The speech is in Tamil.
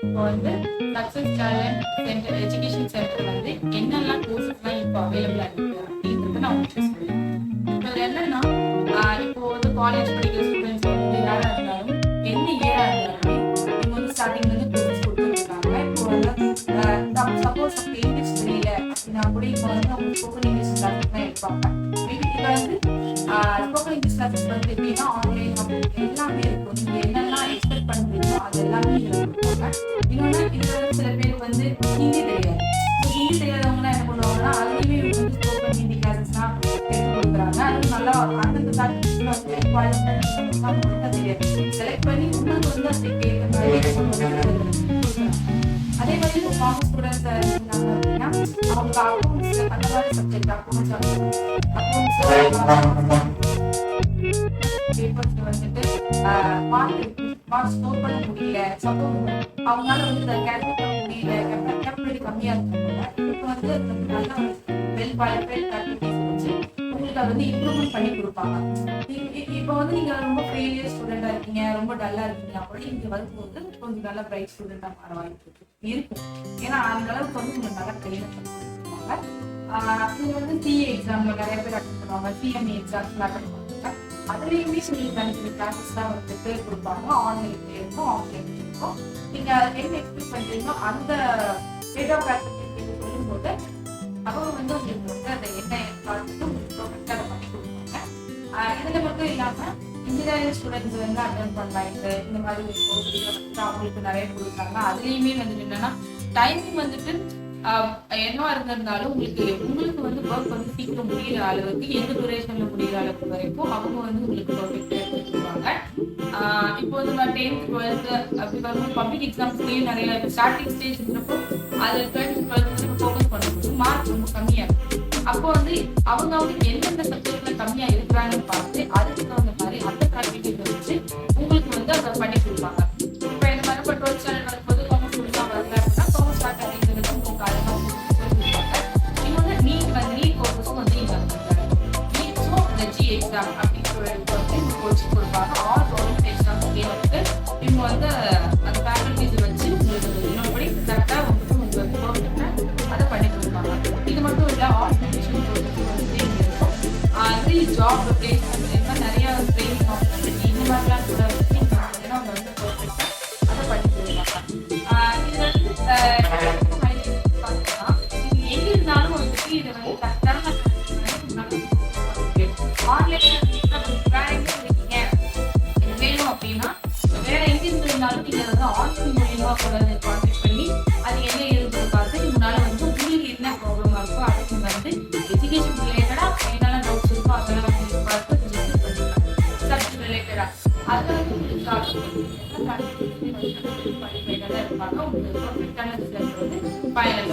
இப்போ வந்து success talent centre education centre வந்து என்னெல்லாம் கோர்சஸ்லாம் இப்போ அவைலபிளா இருக்கு அப்படின்றது நான் உங்களுக்கு சொல்றேன். இப்போ என்னன்னா இப்போ வந்து காலேஜ் படிக்கிற ஸ்டூடெண்ட்ஸ் வந்து யாரா இருந்தாலும் எந்த இயரா இருந்தாலுமே இவங்க வந்து ஸ்டார்டிங்ல இருந்து கோர்சஸ் கொடுத்துருக்காங்க. இப்போ வந்து சப்போஸ் அப்படி இங்கிலீஷ் தெரியல அப்படின்னா கூட இப்போ வந்து அவங்க ஸ்போக்கன் இங்கிலீஷ் கிளாஸஸ் தான் எடுப்பாங்க. இதுல வந்து ஸ்போக்கன் இங்கிலீஷ் கிளாஸஸ் வந்து எப்படின்னா ஆன்லைன் எல்லாமே இருக்கும். நீங்க என்னெல்லாம் எக்ஸ்பெக்ட் பண்றீங்களோ அது எல்லாமே இதுல கொடுப்பாங்க. இன்னொன்னு இதுல வந்து சில பேருக்கு வந்து ஹிந்தி தெரியாது. ஹிந்தி தெரியாதவங்கலாம் என்ன பண்ணுவாங்கன்னா அதுலயுமே வந்து ஸ்போக்கன் ஹிந்தி கிளாஸஸ்லாம் எடுத்து கொடுக்குறாங்க. அது நல்லா அந்தந்த கிளாஸஸ்ல வந்து குவாலிஃபை தெரியாது செலக்ட் பண்ணி உங்களுக்கு வந்து அதுக்கு ஏற்ற மாதிரி கொடுக்குறாங்க. அதே மாதிரி இப்போ காமர்ஸ் ஸ்டூடெண்ட்ஸ் இருந்தாங்க அப்படின்னா அவங்க அக்கௌண்ட்ஸ் அந்த மாதிரி சப்ஜெக்ட் அக்கௌண்ட்ஸ் பேப்பர்ஸ் வந்துட்டு மார்க் ஸ்கோர் பண்ண முடியல, சப்போஸ் அவங்களால வந்து கேல்குலேட் பண்ண முடியல, கேப்பபிலிட்டி கம்மியா இருக்கிறவங்க இப்போ வந்து நல்ல வெல் குவாலிஃபைட் ஆக்டிவிட்டிஸ் வச்சு உங்களுக்கு அதை வந்து இம்ப்ரூவ்மெண்ட் பண்ணி கொடுப்பாங்க. இப்போ வந்து நீங்க ரொம்ப ஃபெயிலியர் ஸ்டூடெண்டா இருக்கீங்க, ரொம்ப டல்லா இருக்கீங்க அப்படி இங்க வரும்போது கொஞ்சம் நல்ல பிரைட் ஸ்டூடெண்டா மாற வாய்ப்பு இருக்கும். ஏன்னா அந்த அளவுக்கு வந்து உங்களுக்கு நல்லா ட்ரெயின் பண்ணிருப்பாங்க. நீங்க வந்து சிஏ எக்ஸாம்ல நிறைய பேர் அட்டன் பண்ணுவாங்க, சிஎம்ஏ எக்ஸாம்ஸ்ல அட்டன் பண்ணுவாங்க. அதுலயுமே உங்களுக்கு தனித்தனி கிளாஸஸ் தான் வந்துட்டு கொடுப்பாங்க. ஆன்லைன்ல இருக்கும், ஆஃப்லைன்ல இருக்கும். நீங்க என்ன எக்ஸ்பெக்ட் பண்றீங்களோ அந்த டேட் ஆஃப் கிளாஸ் சொல்லும்போது அவங்க வந்து உங்களுக்கு வந்து அதை என்ன பார்த்துட்டு உங்களுக்கு ப்ராடக்ட் அதை பண்ணி கொடுப்பாங்க. இதுல மட்டும் இல்லாம இன்ஜினியரிங் ஸ்டூடெண்ட்ஸ் வந்து அட்டன் பண்ணலாம். இந்த மாதிரி ஒரு கோர்ஸ் அவங்களுக்கு நிறைய கொடுக்குறாங்க. அதுலயுமே வந்துட்டு என்னன்னா டைமிங் வந்துட்டு என்னவா இருந்திருந்தாலும் உங்களுக்கு வந்து ஒர்க் வந்து சீக்கிரம் முடிகிற அளவுக்கு எந்த டூரேஷன்ல முடிகிற அளவுக்கு வரைக்கும் அவங்க வந்து உங்களுக்கு ப்ராஜெக்ட் கொடுத்துருவாங்க. இப்போ வந்து நான் 10th 12th அப்படி வரும்போது பப்ளிக் எக்ஸாம்ஸ்லேயும் நிறைய ஸ்டார்டிங் ஸ்டேஜ் இருக்கிறப்போ அது 12th 12th ஃபோக்கஸ் பண்ணும்போது மார்க் ரொம்ப கம்மியா இருக்கும். அப்போ வந்து அவங்க எந்தெந்த சப்ஜெக்ட்ல கம்மியா இருக்கிறாங்கன்னு பார்த்து அதுக்கு தகுந்த மாதிரி அந்த ப்ராக்டிகல் வச்சு உங்களுக்கு வந்து அதை பண்ணி கொடுப்பாங்க. இப்போ இந்த மாதிரி இப்போ 12th ஸ்டாண்டர்ட் வரும்போது காமர்ஸ் ஸ்டூடெண்ட்லாம் வரல அப்படின்னா காமர்ஸ் ஸ்டார்ட் உங்களுக்கு அதெல்லாம் சொல்லியிருப்பாங்க. இன்னொன்று நீட் வந்து நீட் கோர்ஸஸும் வந்து இங்கே நீட்ஸும் இந்த ஜி எக்ஸாம் அப்படின்னு சொல்லிட்டு வந்து இவங்க கோச்சிங் கொடுப்பாங்க. ஆல் கவர்மெண்ட் எக்ஸாம்ஸ்லேயே வந்து இவங்க வந்து அந்த ஃபேக்கல்டிஸ் வச்சு உங்களுக்கு இன்னொருபடி கரெக்டாக வந்துட்டு உங்களுக்கு பர்ஃபெக்டாக அதை பண்ணி கொடுப்பாங்க. இது மட்டும் இல்லை ஆர்கனைசேஷன் கோர்ஸஸ் வந்து இங்கே இருக்கும். அது ஜாப் பிளேஸ்மெண்ட் இந்த மாதிரி நிறைய ட்ரைனிங் ஆப்பர்ச்சுனிட்டி இந்த மாதிரிலாம் கூட வந்து நீங்கள் அவங்க வந்து பர்ஃபெக்டாக அதை பண்ணி கொடுப்பாங்க. இது வந்து எங்க இருந்தாலும் வந்துட்டு இதை வந்து கரெக்டான ஆன்லைன்ல வேற எங்க இருக்கீங்க வேணும் அப்படின்னா வேற எங்க இருந்தாலும் நீங்க வந்து ஆன்லைன் மூலியமா கூட கான்டாக்ட் பண்ணி அது என்ன இருந்து பார்த்து உங்களால வந்து உங்களுக்கு என்ன ப்ராப்ளமா இருக்கோ அதுக்கு வந்து எஜுகேஷன் ரிலேட்டடா என்னெல்லாம் டவுட்ஸ் இருக்கோ அதெல்லாம் வந்து பார்த்து சப்ஜெக்ட் ரிலேட்டடா அது வந்து உங்களுக்கு இருப்பாங்க. உங்களுக்கு பர்ஃபெக்டான ரிசல்ட் வந்து ஃபைனல்